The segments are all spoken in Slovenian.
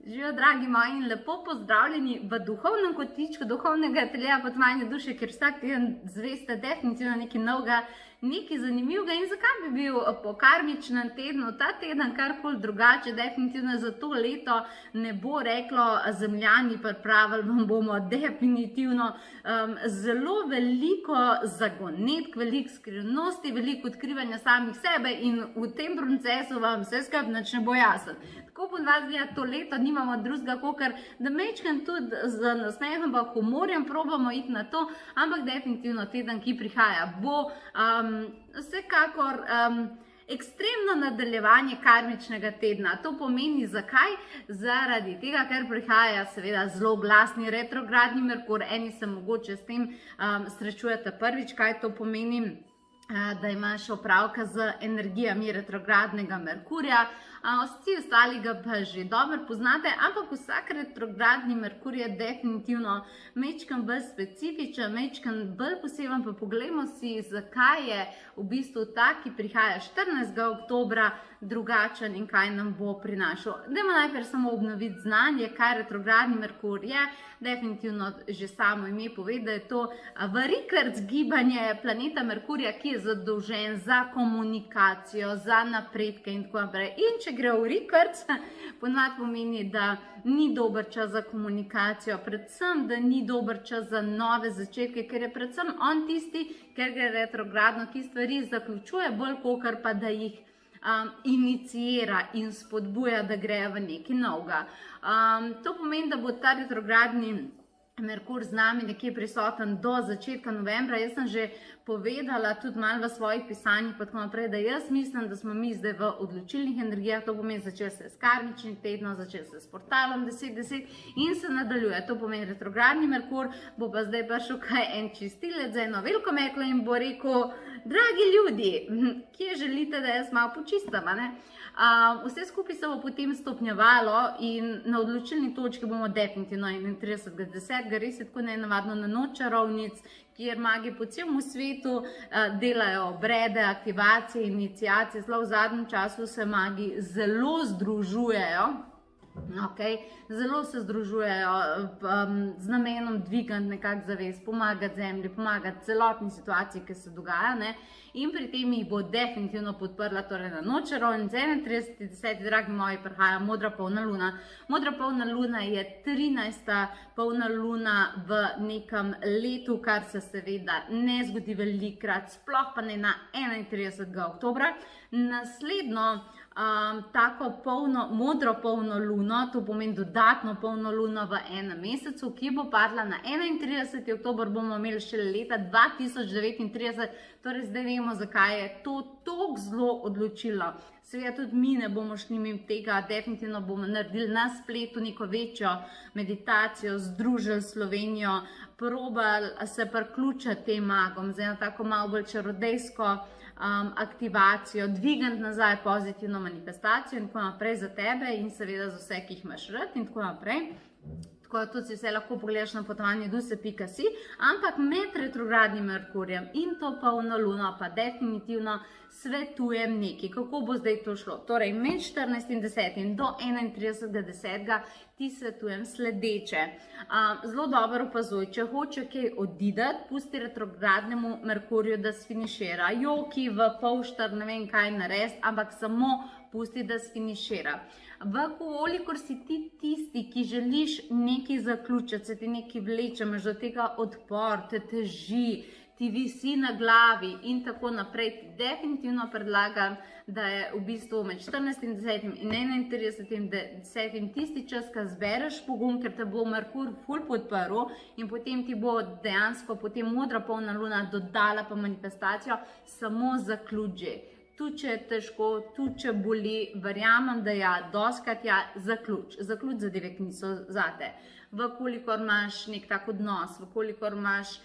Živijo, dragi moji, in lepo pozdravljeni v duhovnem kotičku duhovnega ateljeja Potovanje duše, kjer vsak teden zveste definitivno nekaj novega, nekaj zanimivega. In zakaj bi bil po karmičnem tednu ta teden karkoli drugače? Definitivno za to leto ne bo reklo zemljani, pripravili vam bomo definitivno zelo veliko zagonetk, veliko skrivnosti, veliko odkrivanja samih sebe, in v tem procesu vam vse skupaj nič ne bo jasno. Tako po vas gleda to leto, nimamo drugega kakor, da mečkam tudi z nasmehom pa humorjem probamo iti na to, ampak definitivno teden, ki prihaja, bo vsekakor ekstremno nadaljevanje karmičnega tedna. To pomeni zakaj? Zaradi tega, ker prihaja seveda zelo glasni retrogradni Merkur. Eni se mogoče s tem srečujete prvič. Kaj to pomeni? Da imaš opravka z energijami retrogradnega Merkurja, vsi ostali ga pa že dobro poznate, ampak vsak retrogradni Merkur je definitivno mečkan bolj specifičen, mečkan bolj poseben. Pa poglejmo si, zakaj je v bistvu ta, ki prihaja 14. oktobra, drugačen in kaj nam bo prinašal. Dajmo najprej samo obnoviti znanje, kaj retrogradni Merkur je. Definitivno že samo ime pove, da je to v rekords gibanje planeta Merkurja, ki je zadolžen za komunikacijo, za napredke in tako naprej. In če gre v rekords, ponovadi pomeni, da ni dober čas za komunikacijo, predvsem, da ni dober čas za nove začetke, ker je predvsem on tisti, ker gre retrogradno, ki stvari zaključuje bolj kakor pa da jih inicira in spodbuja, da grejo v nekaj novega. To pomeni, da bo ta retrogradni Merkur z nami nekje prisoten do začetka novembra. Jaz sem že povedala tudi malo v svojih pisanjih pa tako naprej, da jaz mislim, da smo mi zdaj v odločilnih energijah. To pomeni, začel se s karmičnim tednom, začel se s portalom 10.10 in se nadaljuje. To pomeni, retrogradni Merkur bo pa zdaj prišel kaj en čistilec za eno veliko meklo in bo rekel: dragi ljudje, kje želite, da jaz malo počistam, ne? Vse skupaj se bo potem stopnjevalo in na odločilni točki bomo definitivno 31.10. Res je tako nenavadno na noč čarovnic, kjer magi po celem svetu delajo obrede, aktivacije, iniciacije. Zelo v zadnjem času se magi zelo združujejo. Zelo se združujejo z namenom dvigati nekak zavest, pomagati zemlji, pomagati celotni situaciji, ki se dogaja, ne? In pri tem jih bo definitivno podprla, torej na noč čarovnic 31.10. dragi moji, prihaja modra polna luna. Modra polna luna je 13. polna luna v nekem letu, kar se seveda ne zgodi velikrat, sploh pa ne na 31. oktobra. Naslednjo tako modro polno luno, to pomeni dodatno polno luno v enem mesecu, ki bo padla na 31. oktober, bomo imeli še leta 2039, torej zdaj vemo, zakaj je to tako zelo odločilo. Seveda tudi mi ne bomo šli mimo tega, definitivno bomo naredili na spletu neko večjo meditacijo, združili Slovenijo, probali se priključiti tem magom, za eno tako malo bolj čarodejsko aktivacijo, dvigati nazaj pozitivno manifestacijo in tako naprej za tebe in seveda za vse, ki jih imaš rad in tako naprej. Tako da tudi si vse lahko pogledaš na potovanje.si, ampak med retrogradnim Merkurjem in to polno luno pa definitivno svetujem nekaj, kako bo zdaj to šlo. Torej, med 14.10. do 31.10. ti svetujem sledeče. Zelo dobro opazuj, če hoče kaj odideti, pusti retrogradnemu Merkurju, da sfinišira. Joki v polštar, ne vem kaj narediti, ampak samo pusti, da sfinišira. Vkolikor si ti tisti, ki želiš nekaj zaključiti, se ti nekaj vleče, imaš do tega odpor, te teži, ti visi na glavi in tako naprej, ti definitivno predlagam, da je v bistvu med 14.10. in 31.10. tisti čas, ko zbereš pogum, ker te bo Merkur ful podprl in potem ti bo dejansko potem modra polna luna dodala pa manifestacijo, samo zaključi. Tu, če je težko, tu, če boli, verjamem, da ja, doskrat ja, zaključ zadeve, ki niso zate. Vkolikor imaš nek tak odnos, vkolikor imaš,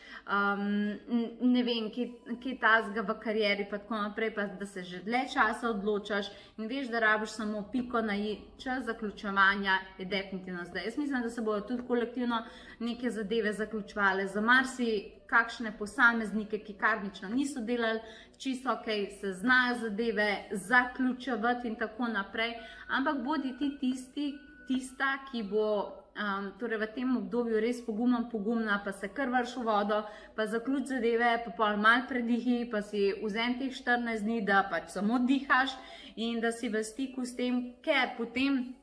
ne vem, kaj tazga v karieri, pa tako naprej, pa da se že dlje časa odločaš in veš, da rabiš samo piko na i, čas zaključevanja je definitivno zdaj. Jaz mislim, da se bodo tudi kolektivno neke zadeve zaključevale. Za kakšne posameznike, ki karmično niso delali, čisto okej, se znajo zadeve zaključevati in tako naprej, ampak bodi ti tisti, tista, ki bo torej v tem obdobju res pogumna, pa se kar vrši v vodo, pa zaključ zadeve, pa pol malo predihi, pa si vzem teh 14 dni, da pač samo dihaš in da si v stiku s tem, ker potem,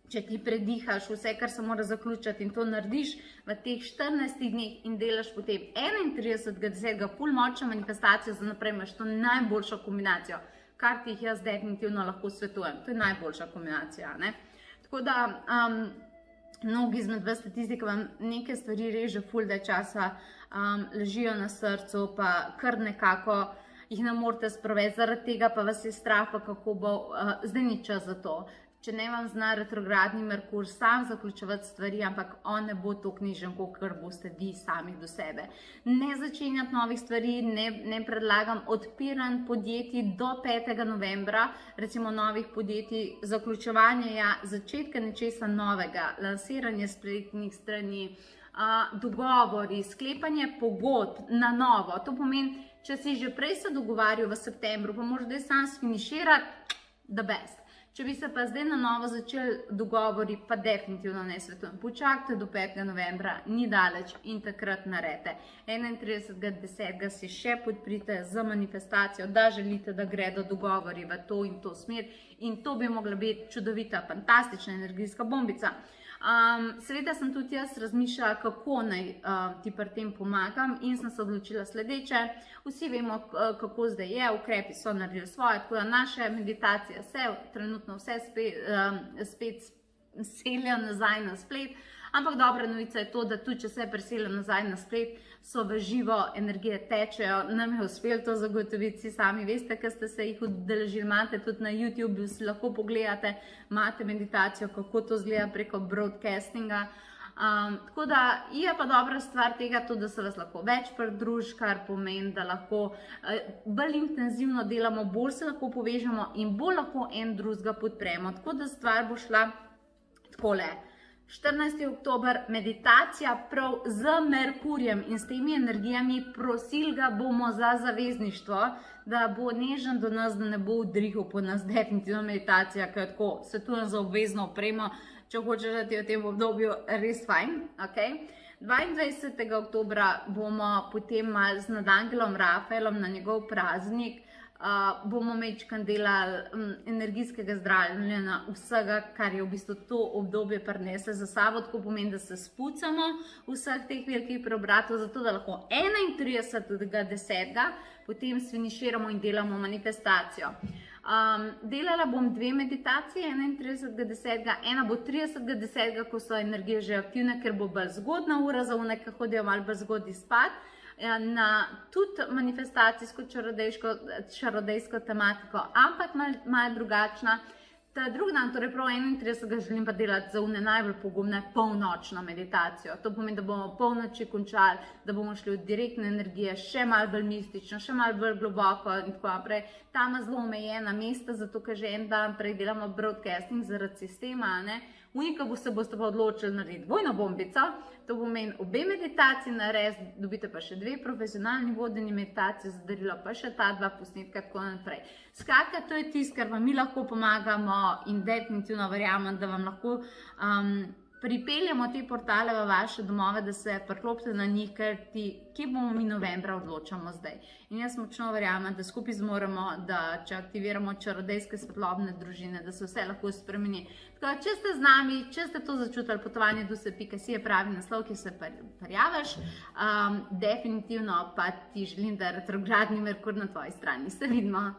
če ti predihaš vse, kar se mora zaključiti in to narediš v teh 14 dneh in delaš potem 31.10. ful močno manifestacijo za naprej, imaš to najboljšo kombinacijo, kar ti jih jaz definitivno lahko svetujem. To je najboljša kombinacija, ne? Tako da, mnogi izmed vas statistika vam neke stvari reže ful, da časa ležijo na srcu, pa kar nekako jih ne morete sprovesti, zaradi tega pa vas je strah, pa kako bo, zdaj ni čas za to. Če ne vam zna retrogradni Merkur sam zaključevati stvari, ampak on ne bo to knjižen, kot boste vi sami do sebe. Ne začenjati novih stvari, ne predlagam odpiranj podjetij do 5. novembra, recimo novih podjetij, zaključevanje začetka nečesa novega, lansiranje spletnih strani, dogovori, sklepanje pogodb na novo. To pomeni, če si že prej se dogovarjal v septembru, pa moraš zdaj sam sfiniširati, the best. Če bi se pa zdaj na novo začeli dogovori, pa definitivno ne svetujem. Počakajte do 5. novembra, ni daleč in takrat naredite. 31.10. si še podprite za manifestacijo, da želite, da gredo dogovori v to in to smer in to bi mogla biti čudovita, fantastična energijska bombica. Seveda sem tudi jaz razmišljala, kako naj ti pri tem pomagam in sem se odločila sledeče. Vsi vemo, kako zdaj je, ukrepi so naredili svoje, tako da naše meditacije se trenutno vse spet selijo nazaj na splet, ampak dobra novica je to, da tudi če se preselijo nazaj na splet, so v živo, energije tečejo, nam je uspelo to zagotoviti, si sami veste, ker ste se jih udeležili, imate tudi na YouTube, si lahko pogledate, imate meditacijo, kako to izgleda preko broadcastinga. Tako da je pa dobra stvar tega to, da se vas lahko več pridruži, kar pomeni, da lahko bolj intenzivno delamo, bolj se lahko povežemo in bolj lahko en drugega podpremo. Tako da stvar bo šla takole. 14. oktober, meditacija prav z Merkurjem in s temi energijami, prosili ga bomo za zavezništvo, da bo nežen do nas, da ne bo udrihal po nas, definitivno meditacija, ker tako svetujem za obvezno opremo, če hočeš, da ti v tem obdobju res fajn, ok? 22. oktobra bomo potem malo z nadangelom Rafaelom na njegov praznik, bomo mečkan delali energijskega zdravljenja vsega, kar je v bistvu to obdobje prinese za sabo, tako pomeni, da se spucamo vseh teh velikih preobratov, zato da lahko 31.10. potem sfiniširamo in delamo manifestacijo. Delala bom dve meditacije, 31.10. Ena bo 30.10., ko so energije že aktivne, ker bo bolj zgodna ura za one, ki hodijo malo bolj zgodaj spat, na tudi manifestacijsko čarodejsko tematiko, ampak malo drugačna. Ta drugi dan, torej prav 31. želim pa delati za une najbolj pogumne polnočno meditacijo. To pomeni, da bomo polnoči končali, da bomo šli v direktne energije, še malo bolj mistično, še malo bolj globoko in tako naprej. Tam je zelo omejena mesta, zato ker že en dan prej delamo broadcasting zaradi sistema, ne? Unika se boste pa odločili narediti dvojno bombico, to pomeni obe meditaciji narediti, dobite pa še dve profesionalni vodeni meditacije, za darilo pa še ta dva posnetka, tako naprej. Skratka, to je tisto, kar vam mi lahko pomagamo in definitivno verjamem, da vam lahko pripeljamo te portale v vaše domove, da se priklopite na njih, ker kje bomo mi novembra odločamo zdaj. In jaz močno verjamem, da skupaj zmoremo, da če aktiviramo čarodejske svetlobne družine, da se vse lahko spremeni. Tako, če ste z nami, če ste to začutili, potovanje duse.si je pravi naslov, ki se prijaviš, definitivno pa ti želim, da je retrogradni Merkur na tvoji strani. Se vidimo!